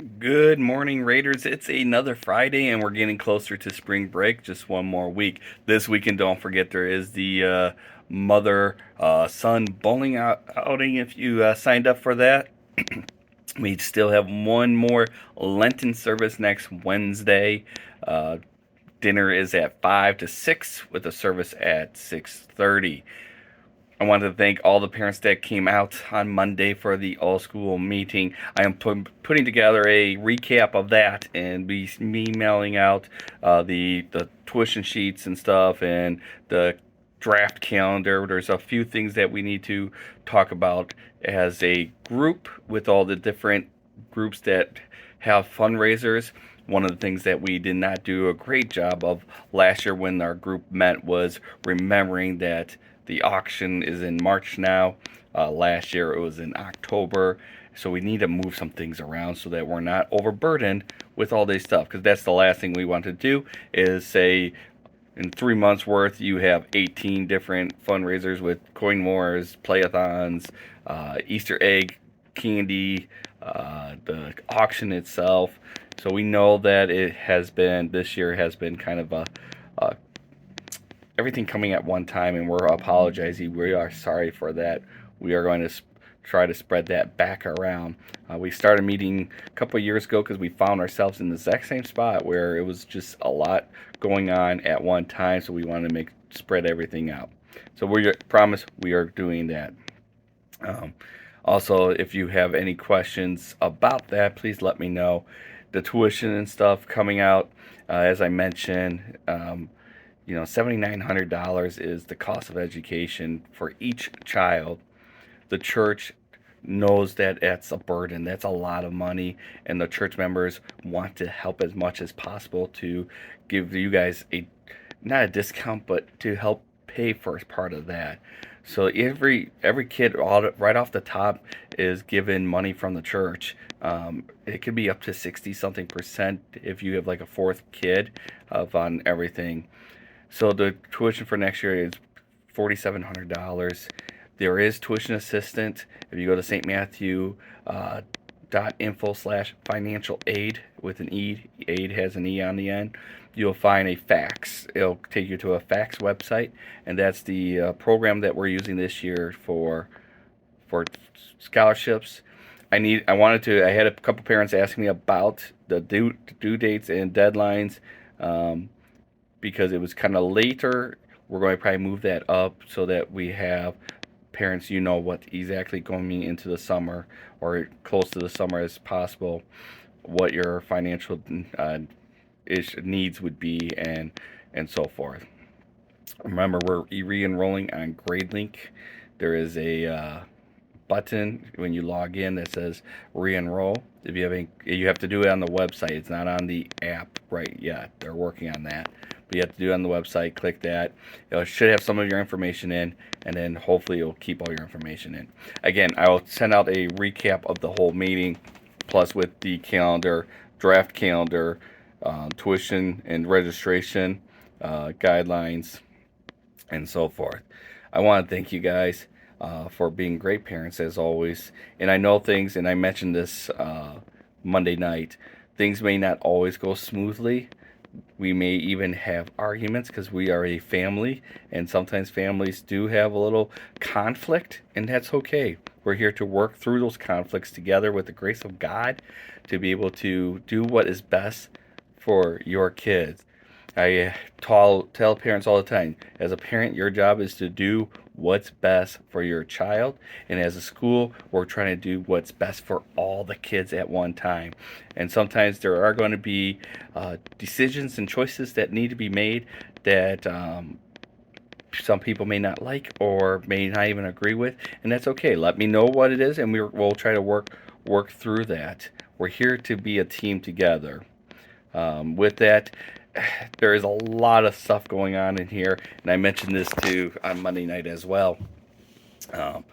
Good morning, Raiders. It's another Friday, and we're getting closer to spring break. Just one more week. This weekend, don't forget, there is the mother son bowling outing if you signed up for that. We still have one more Lenten service next Wednesday. Uh, Dinner is at 5 to 6 with a service at 6:30. I wanted to thank all the parents that came out on Monday for the all school meeting. I am putting together a recap of that and be emailing out the tuition sheets and stuff and the draft calendar. There's a few things that we need to talk about as a group with all the different groups that have fundraisers. One of the things that we did not do a great job of last year when our group met was remembering that the auction is in March now. Last year it was in October. So we need to move some things around so that we're not overburdened with all this stuff. Because that's the last thing we want to do is say in 3 months worth you have 18 different fundraisers with coin wars, playathons, Easter egg candy, the auction itself. So we know that this year has been kind of a everything coming at one time, and we're apologizing. We are sorry for that. We are going to try to spread that back around. We started meeting a couple of years ago because we found ourselves in the exact same spot where it was just a lot going on at one time. So we wanted to spread everything out. So we promise we are doing that. Um, Also, if you have any questions about that, please let me know. The tuition and stuff coming out, as I mentioned, $7,900 is the cost of education for each child. The church knows that that's a burden. That's a lot of money, and the church members want to help as much as possible to give you guys a not a discount, but to help pay for part of that. So every kid right off the top is given money from the church. It could be up to 60 something percent if you have like a fourth kid of on everything. So the tuition for next year is $4,700. There is tuition assistant. If you go to St. Matthew .info/financial aid with an E, aid has an E on the end, you'll find a fax. It'll take you to a fax website, and that's the program that we're using this year for scholarships. I had a couple parents ask me about the due dates and deadlines. Because it was kind of later. We're going to probably move that up so that we have parents, what exactly going into the summer or close to the summer as possible, what your financial needs would be, and so forth. Remember, we're re-enrolling on GradeLink. There is a button when you log in that says re-enroll. If you have you have to do it on the website. It's not on the app right yet. They're working on that, but you have to do it on the website. Click that. It should have some of your information in, and then hopefully it'll keep all your information in. Again, I will send out a recap of the whole meeting, plus with the calendar, draft calendar, tuition and registration guidelines, and so forth. I want to thank you guys for being great parents as always. And I know things, and I mentioned this Monday night, things may not always go smoothly. We may even have arguments because we are a family, and sometimes families do have a little conflict, and that's okay. We're here to work through those conflicts together with the grace of God to be able to do what is best for your kids. I tell parents all the time, as a parent, your job is to do what's best for your child. And as a school, we're trying to do what's best for all the kids at one time. And sometimes there are going to be decisions and choices that need to be made that some people may not like or may not even agree with. And that's okay. Let me know what it is, and we'll try to work through that. We're here to be a team together. With that, there is a lot of stuff going on in here, and I mentioned this too on Monday night as well. Um,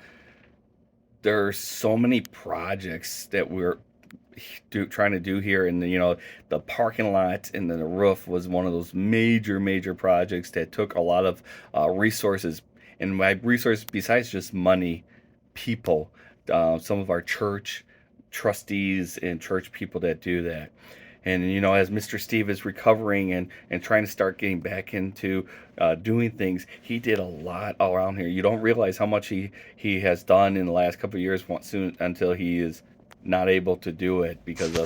there are so many projects that we're trying to do here, and the parking lot and then the roof was one of those major projects that took a lot of resources, and my resources besides just money, people, some of our church trustees and church people that do that. And you know, as Mr. Steve is recovering and trying to start getting back into doing things, he did a lot around here. You don't realize how much he has done in the last couple of years soon until he is not able to do it because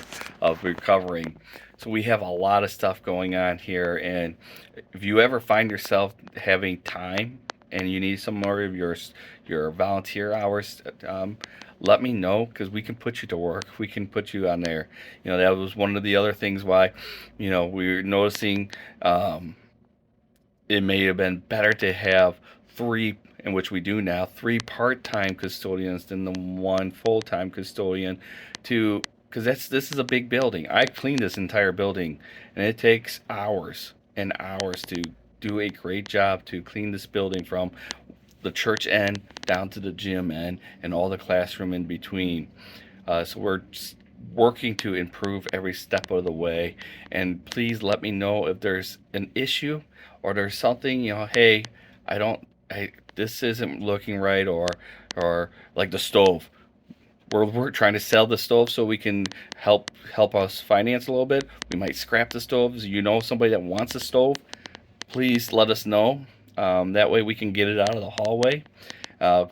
of recovering. So we have a lot of stuff going on here, and if you ever find yourself having time and you need some more of your volunteer hours, let me know, because we can put you to work. We can put you on there. You know, that was one of the other things why, you know, we were noticing it may have been better to have three, in which we do now, three part-time custodians than the one full-time custodian, to because this is a big building. I cleaned this entire building, and it takes hours and hours to do a great job to clean this building from the church end down to the gym end and all the classroom in between. So we're working to improve every step of the way. And please let me know if there's an issue or there's something, you know, hey, this isn't looking right, or like the stove. We're trying to sell the stove so we can help us finance a little bit. We might scrap the stoves. You know somebody that wants a stove, please let us know. That way we can get it out of the hallway.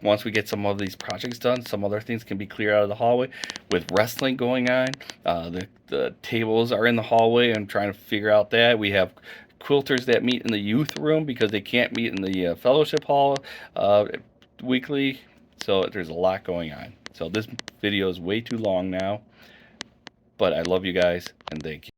Once we get some of these projects done, some other things can be cleared out of the hallway. With wrestling going on, the tables are in the hallway. I'm trying to figure out that. We have quilters that meet in the youth room because they can't meet in the fellowship hall weekly. So there's a lot going on. So this video is way too long now, but I love you guys, and thank you.